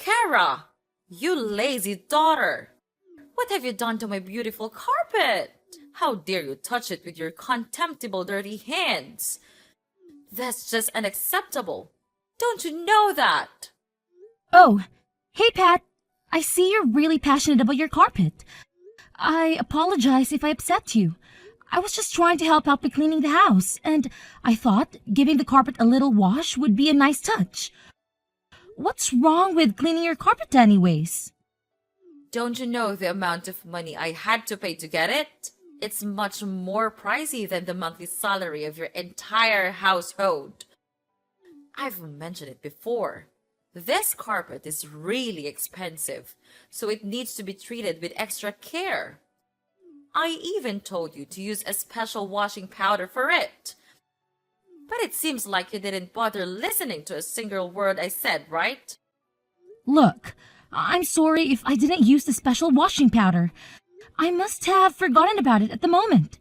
Kara, you lazy daughter! What have you done to my beautiful carpet? How dare you touch it with your contemptible dirty hands? That's just unacceptable. Don't you know that? Oh, hey Pat. I see you're really passionate about your carpet. I apologize if I upset you. I was just trying to help out with cleaning the house, and I thought giving the carpet a little wash would be a nice touch. What's wrong with cleaning your carpet anyways? Don't you know the amount of money I had to pay to get it? It's much more pricey than the monthly salary of your entire household. I've mentioned it before. This carpet is really expensive, so it needs to be treated with extra care. I even told you to use a special washing powder for it. But it seems like you didn't bother listening to a single word I said, right? Look, I'm sorry if I didn't use the special washing powder. I must have forgotten about it at the moment.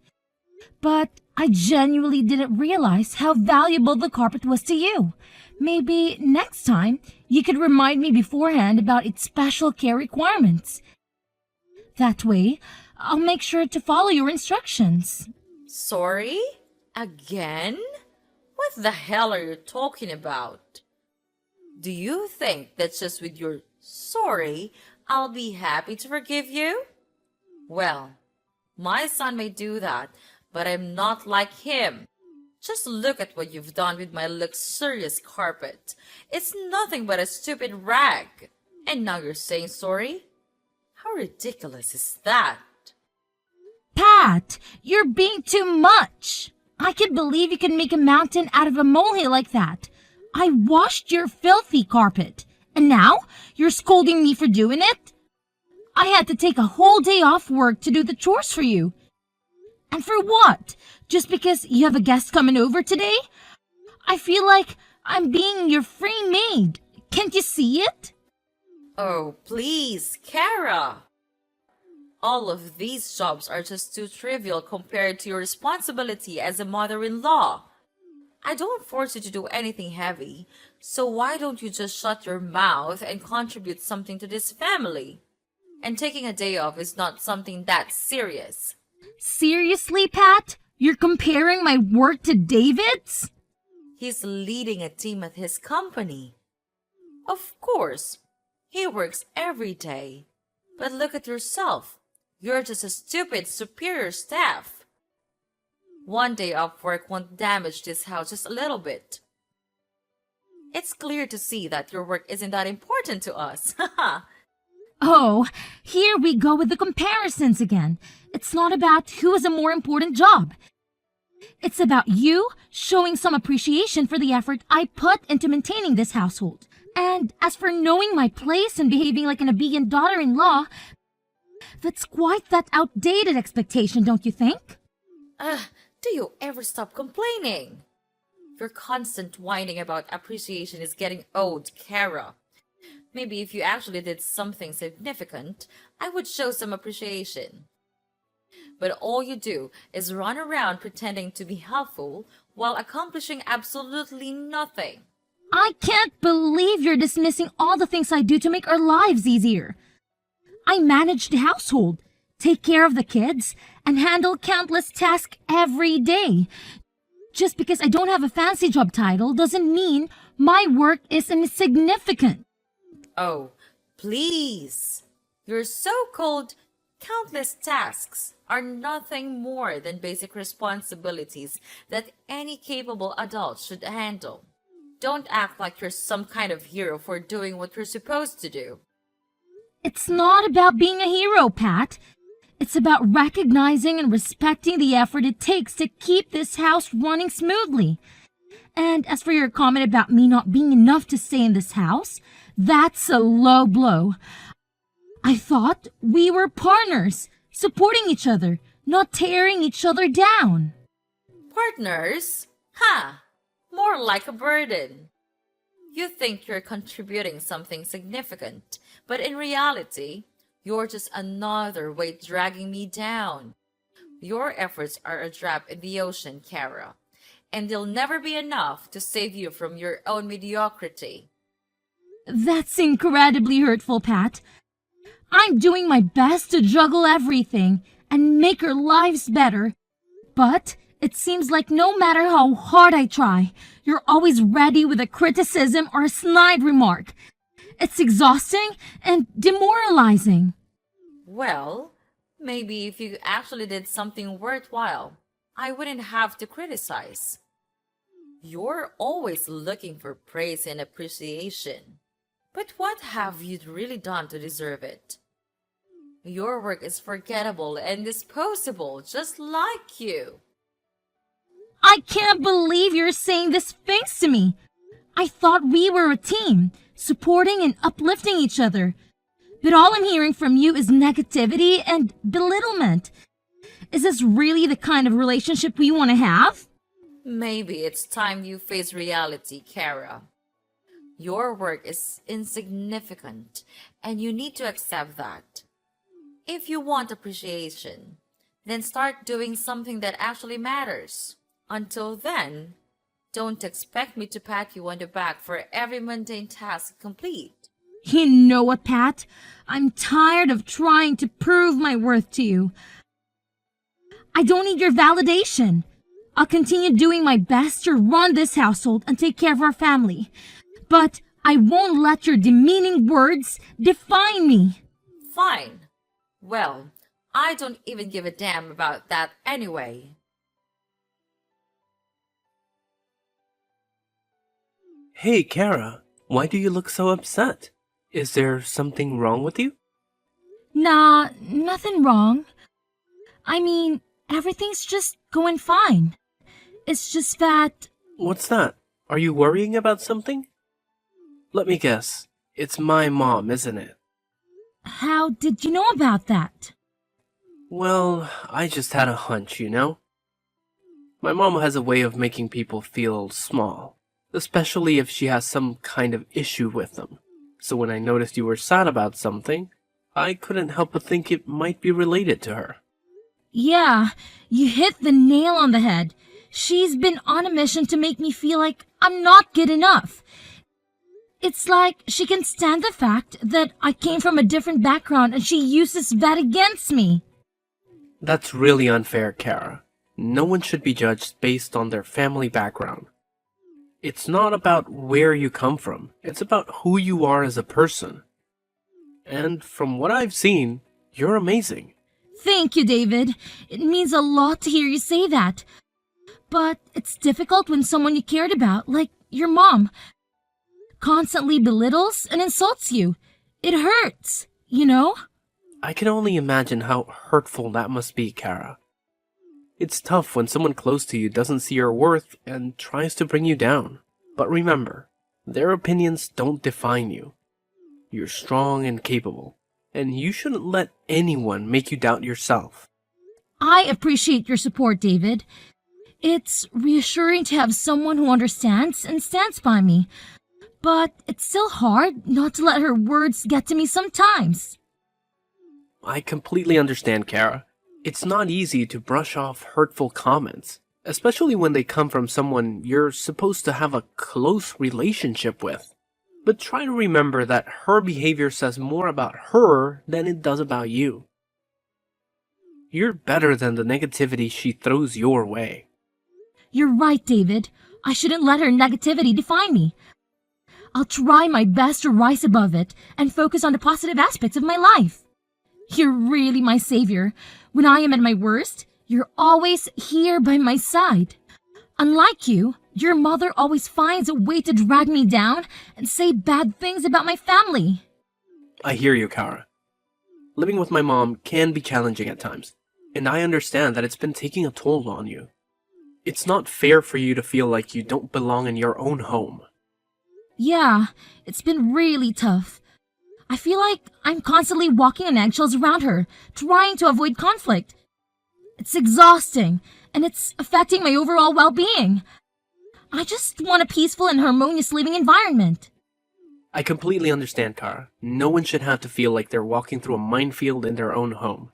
But I genuinely didn't realize how valuable the carpet was to you. Maybe next time you could remind me beforehand about its special care requirements. That way, I'll make sure to follow your instructions. Sorry? Again? What the hell are you talking about? Do you think that just with your sorry, I'll be happy to forgive you? Well, my son may do that, but I'm not like him. Just look at what you've done with my luxurious carpet. It's nothing but a stupid rag. And now you're saying sorry? How ridiculous is that? Pat, you're being too much. I can't believe you can make a mountain out of a molehill like that. I washed your filthy carpet, and now you're scolding me for doing it? I had to take a whole day off work to do the chores for you. And for what? Just because you have a guest coming over today? I feel like I'm being your free maid. Can't you see it? Oh, please, Kara. All of these jobs are just too trivial compared to your responsibility as a mother-in-law. I don't force you to do anything heavy, so why don't you just shut your mouth and contribute something to this family? And taking a day off is not something that serious. Seriously, Pat? You're comparing my work to David's? He's leading a team at his company. Of course, he works every day. But look at yourself. You're just a stupid superior staff. One day off work won't damage this house just a little bit. It's clear to see that your work isn't that important to us. Oh, here we go with the comparisons again. It's not about who has a more important job. It's about you showing some appreciation for the effort I put into maintaining this household. And as for knowing my place and behaving like an obedient daughter-in-law, that's quite that outdated expectation, don't you think? Do you ever stop complaining? Your constant whining about appreciation is getting old, Kara. Maybe if you actually did something significant, I would show some appreciation. But all you do is run around pretending to be helpful while accomplishing absolutely nothing. I can't believe you're dismissing all the things I do to make our lives easier. I manage the household, take care of the kids, and handle countless tasks every day. Just because I don't have a fancy job title doesn't mean my work is insignificant. Oh, please. Your so-called countless tasks are nothing more than basic responsibilities that any capable adult should handle. Don't act like you're some kind of hero for doing what you're supposed to do. It's not about being a hero, Pat. It's about recognizing and respecting the effort it takes to keep this house running smoothly. And as for your comment about me not being enough to stay in this house, that's a low blow. I thought we were partners, supporting each other, not tearing each other down. Partners? Ha! More like a burden. You think you're contributing something significant, but in reality, you're just another weight dragging me down. Your efforts are a drop in the ocean, Kara, and they'll never be enough to save you from your own mediocrity. That's incredibly hurtful, Pat. I'm doing my best to juggle everything and make our lives better. But it seems like no matter how hard I try, you're always ready with a criticism or a snide remark. It's exhausting and demoralizing. Well, maybe if you actually did something worthwhile, I wouldn't have to criticize. You're always looking for praise and appreciation. But what have you really done to deserve it? Your work is forgettable and disposable, just like you. I can't believe you're saying these things to me. I thought we were a team, supporting and uplifting each other. But all I'm hearing from you is negativity and belittlement. Is this really the kind of relationship we want to have? Maybe it's time you face reality, Kara. Your work is insignificant, and you need to accept that. If you want appreciation, then start doing something that actually matters. Until then, don't expect me to pat you on the back for every mundane task complete. You know what, Pat? I'm tired of trying to prove my worth to you. I don't need your validation. I'll continue doing my best to run this household and take care of our family. But I won't let your demeaning words define me. Fine. Well, I don't even give a damn about that anyway. Hey, Kara, why do you look so upset? Is there something wrong with you? Nah, nothing wrong. I mean, everything's just going fine. It's just that... What's that? Are you worrying about something? Let me guess. It's my mom, isn't it? How did you know about that? Well, I just had a hunch, you know? My mom has a way of making people feel small, especially if she has some kind of issue with them. So when I noticed you were sad about something, I couldn't help but think it might be related to her. Yeah, you hit the nail on the head. She's been on a mission to make me feel like I'm not good enough. It's like she can stand the fact that I came from a different background and she uses that against me. That's really unfair, Kara. No one should be judged based on their family background. It's not about where you come from. It's about who you are as a person. And from what I've seen, you're amazing. Thank you, David. It means a lot to hear you say that. But it's difficult when someone you cared about, like your mom, constantly belittles and insults you. It hurts, you know? I can only imagine how hurtful that must be, Kara. It's tough when someone close to you doesn't see your worth and tries to bring you down. But remember, their opinions don't define you. You're strong and capable, and you shouldn't let anyone make you doubt yourself. I appreciate your support, David. It's reassuring to have someone who understands and stands by me. But it's still hard not to let her words get to me sometimes. I completely understand, Kara. It's not easy to brush off hurtful comments, especially when they come from someone you're supposed to have a close relationship with. But try to remember that her behavior says more about her than it does about you. You're better than the negativity she throws your way. You're right, David. I shouldn't let her negativity define me. I'll try my best to rise above it and focus on the positive aspects of my life. You're really my savior. When I am at my worst, you're always here by my side. Unlike you, your mother always finds a way to drag me down and say bad things about my family. I hear you, Kara. Living with my mom can be challenging at times, and I understand that it's been taking a toll on you. It's not fair for you to feel like you don't belong in your own home. Yeah, it's been really tough. I feel like I'm constantly walking on eggshells around her, trying to avoid conflict. It's exhausting, and it's affecting my overall well-being. I just want a peaceful and harmonious living environment. I completely understand, Kara. No one should have to feel like they're walking through a minefield in their own home.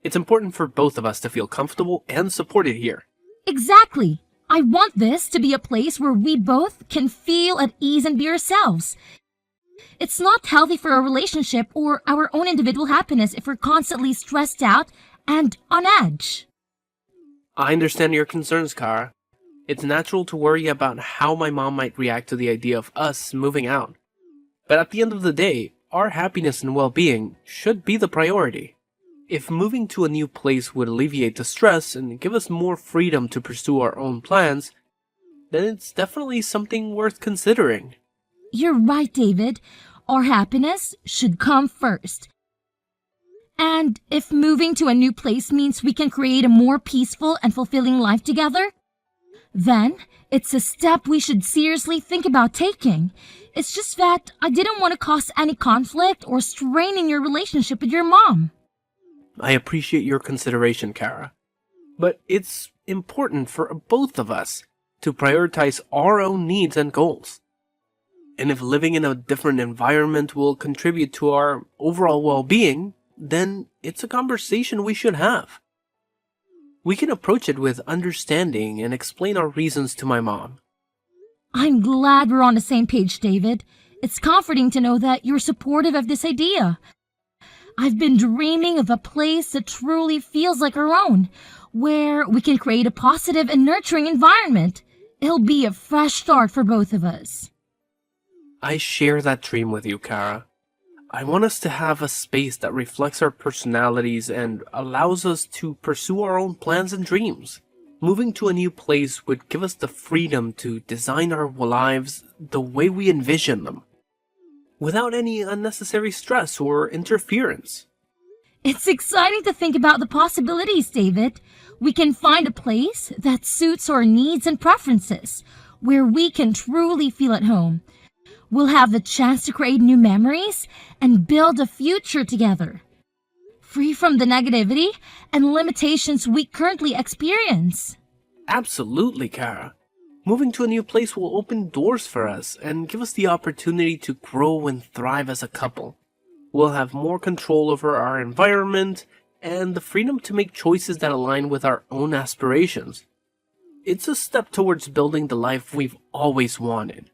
It's important for both of us to feel comfortable and supported here. Exactly. I want this to be a place where we both can feel at ease and be ourselves. It's not healthy for a relationship or our own individual happiness if we're constantly stressed out and on edge. I understand your concerns, Kara. It's natural to worry about how my mom might react to the idea of us moving out. But at the end of the day, our happiness and well-being should be the priority. If moving to a new place would alleviate the stress and give us more freedom to pursue our own plans, then it's definitely something worth considering. You're right, David. Our happiness should come first. And if moving to a new place means we can create a more peaceful and fulfilling life together, then it's a step we should seriously think about taking. It's just that I didn't want to cause any conflict or strain in your relationship with your mom. I appreciate your consideration, Kara. But it's important for both of us to prioritize our own needs and goals. And if living in a different environment will contribute to our overall well-being, then it's a conversation we should have. We can approach it with understanding and explain our reasons to my mom. I'm glad we're on the same page, David. It's comforting to know that you're supportive of this idea. I've been dreaming of a place that truly feels like our own, where we can create a positive and nurturing environment. It'll be a fresh start for both of us. I share that dream with you, Kara. I want us to have a space that reflects our personalities and allows us to pursue our own plans and dreams. Moving to a new place would give us the freedom to design our lives the way we envision them, without any unnecessary stress or interference. It's exciting to think about the possibilities, David. We can find a place that suits our needs and preferences, where we can truly feel at home. We'll have the chance to create new memories and build a future together, free from the negativity and limitations we currently experience. Absolutely, Kara. Moving to a new place will open doors for us and give us the opportunity to grow and thrive as a couple. We'll have more control over our environment and the freedom to make choices that align with our own aspirations. It's a step towards building the life we've always wanted.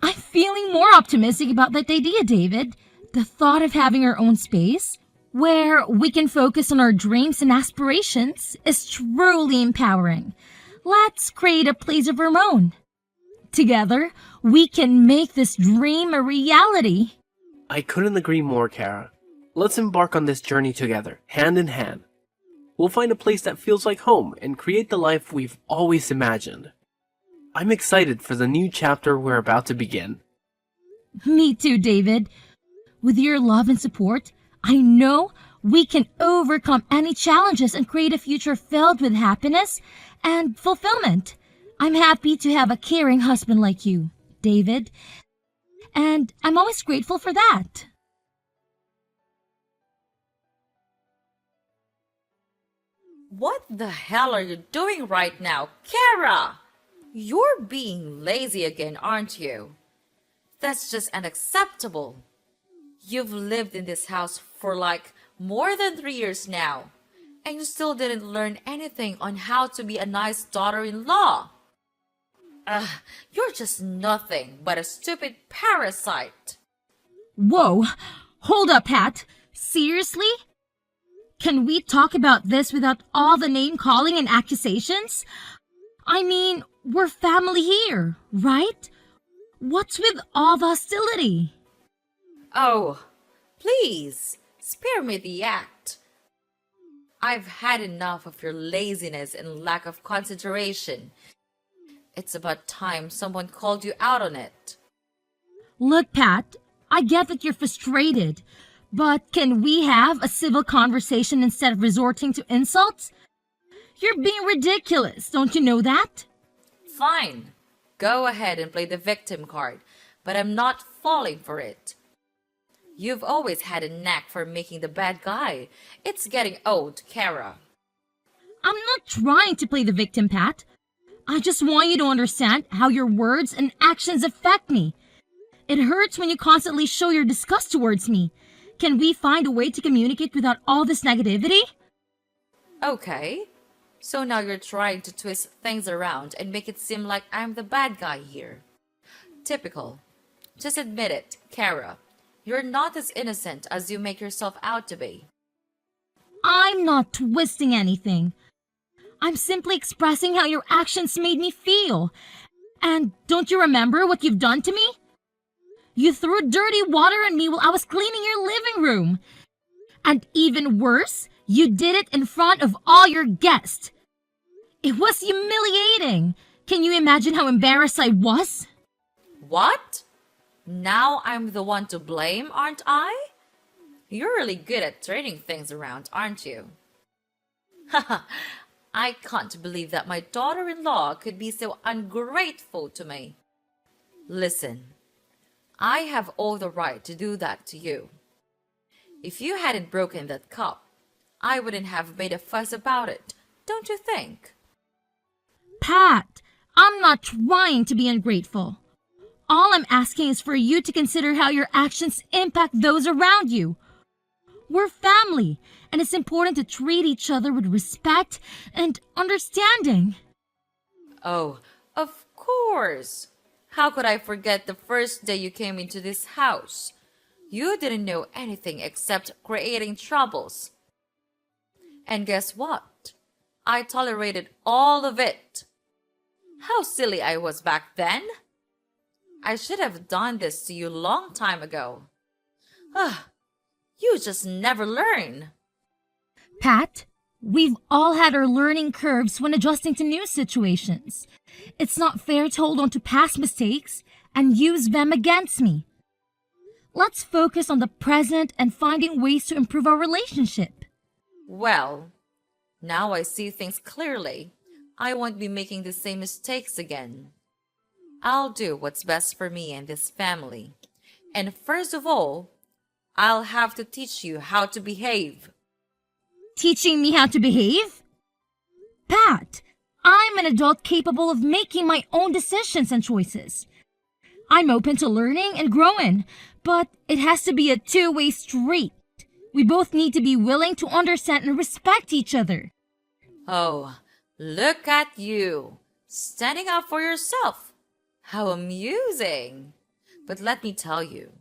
I'm feeling more optimistic about that idea, David. The thought of having our own space, where we can focus on our dreams and aspirations, is truly empowering. Let's create a place of our own. Together, we can make this dream a reality. I couldn't agree more, Kara. Let's embark on this journey together, hand in hand. We'll find a place that feels like home and create the life we've always imagined. I'm excited for the new chapter we're about to begin. Me too, David. With your love and support, I know we can overcome any challenges and create a future filled with happiness and fulfillment. I'm happy to have a caring husband like you, David, and I'm always grateful for that. What the hell are you doing right now, Kara? You're being lazy again, aren't you? That's just unacceptable. You've lived in this house for like more than 3 years now, and you still didn't learn anything on how to be a nice daughter-in-law. You're just nothing but a stupid parasite. Whoa, hold up, Pat. Seriously? Can we talk about this without all the name calling and accusations? I mean, we're family here, right? What's with all the hostility? Oh, please, spare me the act. I've had enough of your laziness and lack of consideration. It's about time someone called you out on it. Look, Pat, I get that you're frustrated, but can we have a civil conversation instead of resorting to insults? You're being ridiculous, don't you know that? Fine, go ahead and play the victim card, but I'm not falling for it. You've always had a knack for making the bad guy. It's getting old, Kara. I'm not trying to play the victim, Pat. I just want you to understand how your words and actions affect me. It hurts when you constantly show your disgust towards me. Can we find a way to communicate without all this negativity? Okay, so now you're trying to twist things around and make it seem like I'm the bad guy here. Typical. Just admit it, Kara. You're not as innocent as you make yourself out to be. I'm not twisting anything. I'm simply expressing how your actions made me feel. And don't you remember what you've done to me? You threw dirty water on me while I was cleaning your living room. And even worse, you did it in front of all your guests. It was humiliating. Can you imagine how embarrassed I was? What? Now I'm the one to blame, aren't I? You're really good at turning things around, aren't you? Haha, I can't believe that my daughter-in-law could be so ungrateful to me. Listen, I have all the right to do that to you. If you hadn't broken that cup, I wouldn't have made a fuss about it, don't you think? Pat, I'm not trying to be ungrateful. All I'm asking is for you to consider how your actions impact those around you. We're family, and it's important to treat each other with respect and understanding. Oh, of course. How could I forget the first day you came into this house? You didn't know anything except creating troubles. And guess what? I tolerated all of it. How silly I was back then. I should have done this to you long time ago. You just never learn. Pat, we've all had our learning curves when adjusting to new situations. It's not fair to hold on to past mistakes and use them against me. Let's focus on the present and finding ways to improve our relationship. Well, now I see things clearly. I won't be making the same mistakes again. I'll do what's best for me and this family. And first of all, I'll have to teach you how to behave. Teaching me how to behave? Pat, I'm an adult capable of making my own decisions and choices. I'm open to learning and growing, but it has to be a two-way street. We both need to be willing to understand and respect each other. Oh, look at you, standing up for yourself. How amusing. But let me tell you,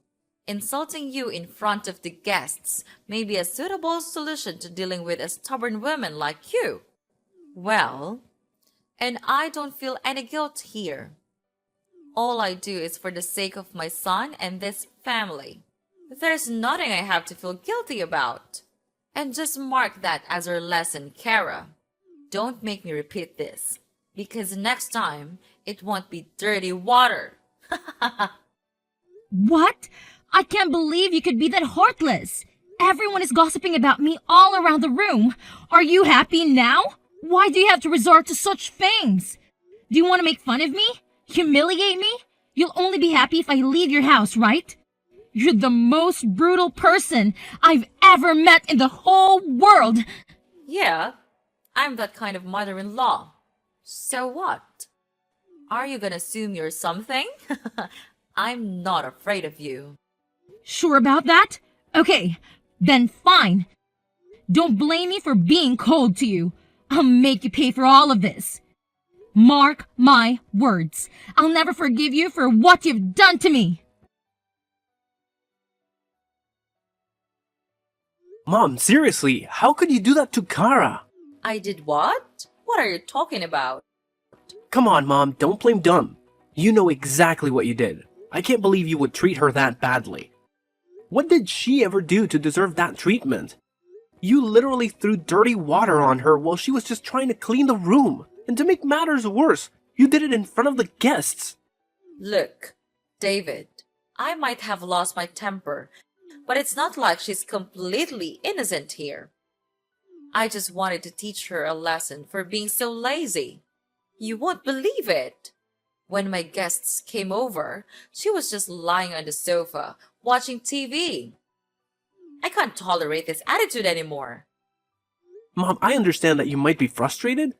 insulting you in front of the guests may be a suitable solution to dealing with a stubborn woman like you. Well, and I don't feel any guilt here. All I do is for the sake of my son and this family. There's nothing I have to feel guilty about. And just mark that as our lesson, Kara. Don't make me repeat this, because next time it won't be dirty water. What? I can't believe you could be that heartless. Everyone is gossiping about me all around the room. Are you happy now? Why do you have to resort to such things? Do you want to make fun of me? Humiliate me? You'll only be happy if I leave your house, right? You're the most brutal person I've ever met in the whole world. Yeah, I'm that kind of mother-in-law. So what? Are you gonna assume you're something? I'm not afraid of you. Sure about that? Okay, then fine. Don't blame me for being cold to you. I'll make you pay for all of this. Mark my words. I'll never forgive you for what you've done to me. Mom, seriously, how could you do that to Kara? I did what? What are you talking about? Come on, Mom, don't blame dumb. You know exactly what you did. I can't believe you would treat her that badly. What did she ever do to deserve that treatment? You literally threw dirty water on her while she was just trying to clean the room. And to make matters worse, you did it in front of the guests. Look, David, I might have lost my temper, but it's not like she's completely innocent here. I just wanted to teach her a lesson for being so lazy. You won't believe it. When my guests came over, she was just lying on the sofa, watching TV. I can't tolerate this attitude anymore. Mom, I understand that you might be frustrated,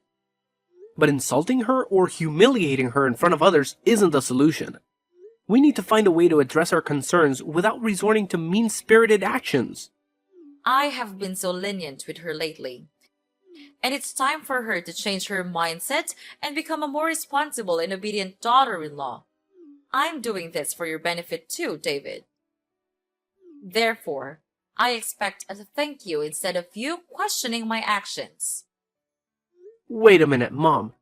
but insulting her or humiliating her in front of others isn't the solution. We need to find a way to address our concerns without resorting to mean-spirited actions. I have been so lenient with her lately. And it's time for her to change her mindset and become a more responsible and obedient daughter-in-law. I'm doing this for your benefit too, David. Therefore, I expect a thank you instead of you questioning my actions. Wait a minute, Mom.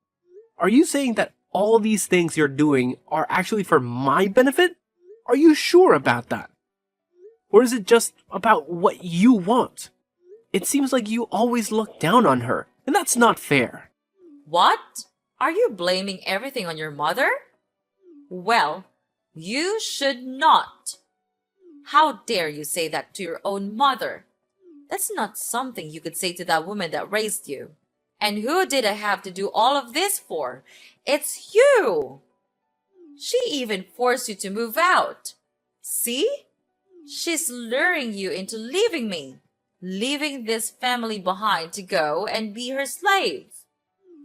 Are you saying that all these things you're doing are actually for my benefit? Are you sure about that? Or is it just about what you want? It seems like you always look down on her, and that's not fair. What? Are you blaming everything on your mother? Well, you should not. How dare you say that to your own mother? That's not something you could say to that woman that raised you. And who did I have to do all of this for? It's you! She even forced you to move out. See? She's luring you into leaving me, leaving this family behind to go and be her slave.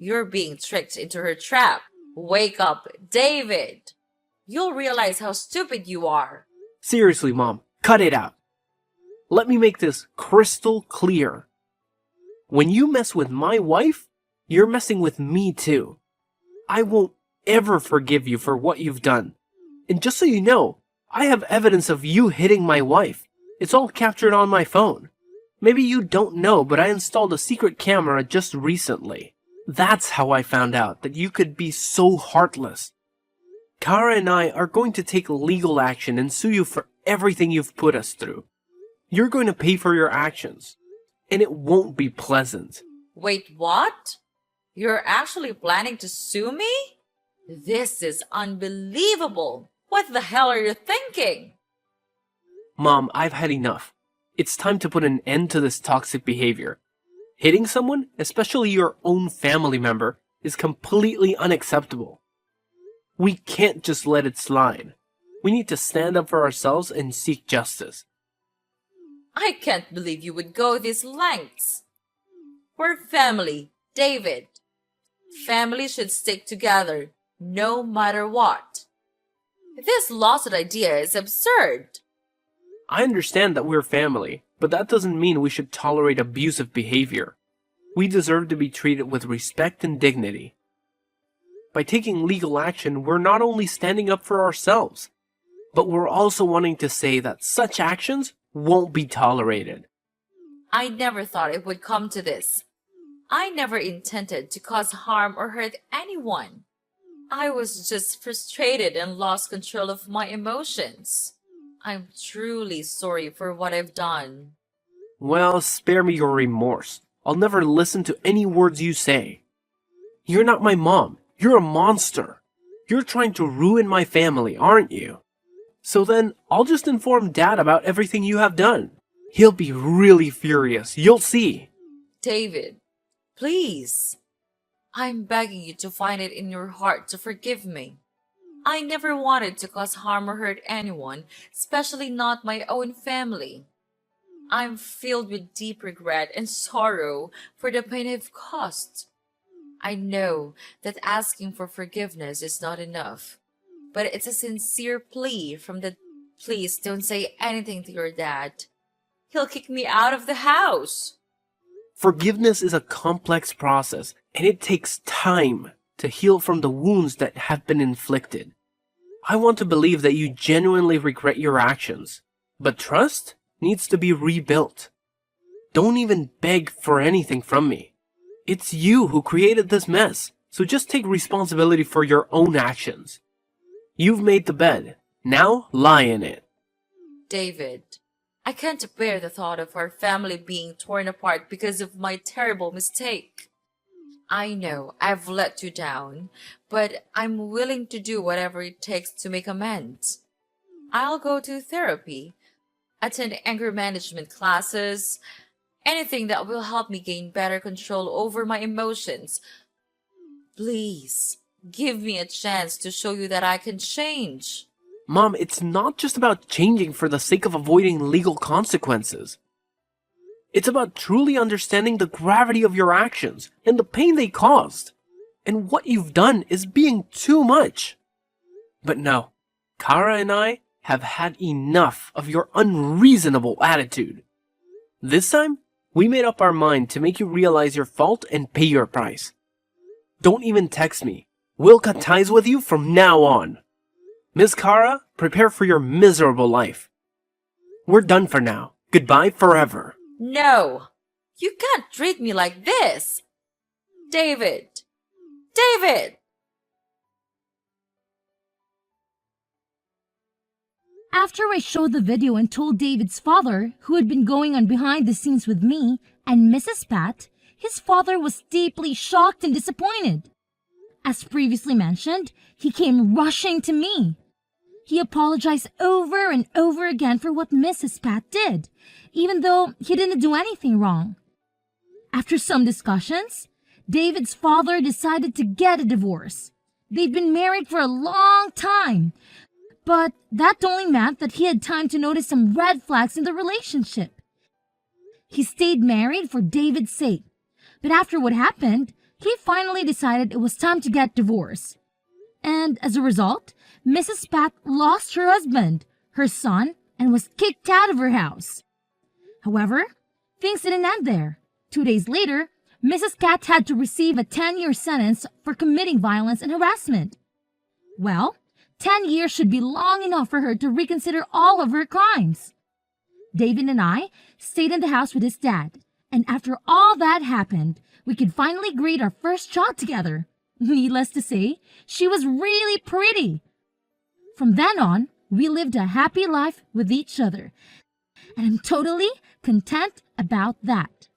You're being tricked into her trap. Wake up, David! You'll realize how stupid you are. Seriously, Mom, cut it out. Let me make this crystal clear. When you mess with my wife, you're messing with me too. I won't ever forgive you for what you've done. And just so you know, I have evidence of you hitting my wife. It's all captured on my phone. Maybe you don't know, but I installed a secret camera just recently. That's how I found out that you could be so heartless. Kara and I are going to take legal action and sue you for everything you've put us through. You're going to pay for your actions, and it won't be pleasant. Wait, what? You're actually planning to sue me? This is unbelievable. What the hell are you thinking? Mom, I've had enough. It's time to put an end to this toxic behavior. Hitting someone, especially your own family member, is completely unacceptable. We can't just let it slide. We need to stand up for ourselves and seek justice. I can't believe you would go these lengths. We're family, David. Family should stick together, no matter what. This lawsuit idea is absurd. I understand that we're family, but that doesn't mean we should tolerate abusive behavior. We deserve to be treated with respect and dignity. By taking legal action, we're not only standing up for ourselves, but we're also wanting to say that such actions won't be tolerated. I never thought it would come to this. I never intended to cause harm or hurt anyone. I was just frustrated and lost control of my emotions. I'm truly sorry for what I've done. Well, spare me your remorse. I'll never listen to any words you say. You're not my mom. You're a monster. You're trying to ruin my family, aren't you? So then, I'll just inform Dad about everything you have done. He'll be really furious. You'll see. David, please. I'm begging you to find it in your heart to forgive me. I never wanted to cause harm or hurt anyone, especially not my own family. I'm filled with deep regret and sorrow for the pain I've caused. I know that asking for forgiveness is not enough, but it's a sincere plea from the please don't say anything to your dad. He'll kick me out of the house. Forgiveness is a complex process, and it takes time to heal from the wounds that have been inflicted. I want to believe that you genuinely regret your actions, but trust needs to be rebuilt. Don't even beg for anything from me. It's you who created this mess, so just take responsibility for your own actions. You've made the bed. Now lie in it. David, I can't bear the thought of our family being torn apart because of my terrible mistake. I know I've let you down, but I'm willing to do whatever it takes to make amends. I'll go to therapy, attend anger management classes, anything that will help me gain better control over my emotions. Please, give me a chance to show you that I can change. Mom, it's not just about changing for the sake of avoiding legal consequences. It's about truly understanding the gravity of your actions and the pain they caused. And what you've done is being too much. But no, Kara and I have had enough of your unreasonable attitude. This time, we made up our mind to make you realize your fault and pay your price. Don't even text me. We'll cut ties with you from now on. Miss Kara, prepare for your miserable life. We're done for now. Goodbye forever. No! You can't treat me like this! David! David! After I showed the video and told David's father, who had been going on behind the scenes with me and Mrs. Pat, his father was deeply shocked and disappointed. As previously mentioned, he came rushing to me. He apologized over and over again for what Mrs. Pat did, even though he didn't do anything wrong. After some discussions, David's father decided to get a divorce. They'd been married for a long time, but that only meant that he had time to notice some red flags in the relationship. He stayed married for David's sake, but after what happened, he finally decided it was time to get divorced. And as a result, Mrs. Pat lost her husband, her son, and was kicked out of her house. However, things didn't end there. 2 days later, Mrs. Cat had to receive a 10-year sentence for committing violence and harassment. Well, 10 years should be long enough for her to reconsider all of her crimes. David and I stayed in the house with his dad, and after all that happened, we could finally greet our first child together. Needless to say, she was really pretty. From then on, we lived a happy life with each other, and I'm totally content about that.